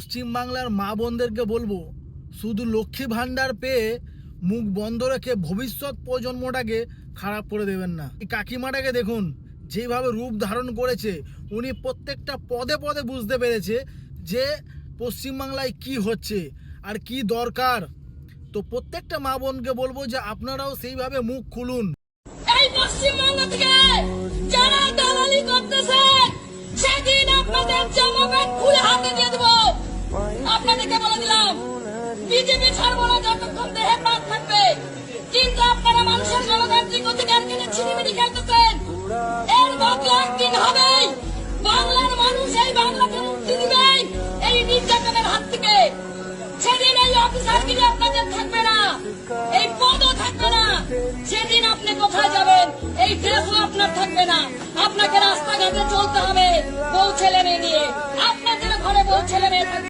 পশ্চিমবাংলার মা বোনদেরকে বলবো, শুধু লক্ষ্মী ভাণ্ডার পেয়ে মুখ বন্ধ রেখে ভবিষ্যৎ প্রজন্মটাকে খারাপ করে দেবেন না। এই কাকিমাটাকে দেখুন যেভাবে রূপ ধারণ করেছে, উনি প্রত্যেকটা পদে পদে বুঝতে পেরেছে যে পশ্চিমবাংলায় কি হচ্ছে আর কি দরকার। তো প্রত্যেকটা মা বোনকে বলবো যে আপনারাও সেইভাবে মুখ খুলুন। এই পশ্চিমবঙ্গ থেকে যারা দালালি করতেছে, সেদিন আপনাদের জামা প্যান্ট খুলে হাতে দিয়ে দেবো। আপনাদেরকে বলে দিলাম, বিজেপি ছাড়বো না যতক্ষণ দেহে প্রাণ থাকবে। কিন্তু আপনারা মানুষের গণতান্ত্রিক অধিকার কিনে ছিনিমিনি খেলতেছেন। এর বদলে একদিন হবেই, বাংলার মানুষ এই বাংলাকে মুক্তি দিবে এই নির্যাতনের হাত থেকে। সেদিন এই অফিসারগিরি আপনাদের থাকবে না, এই পদও থাকবে না। সেদিন আপনি কোথায় যাবেন, এই ড্রেসও আপনার থাকবে না। আপনাকে রাস্তাঘাটে চলতে হবে বউ ছেলে মেয়ে নিয়ে, আপনাদের ঘরে বউ ছেলে মেয়ে থাকবে।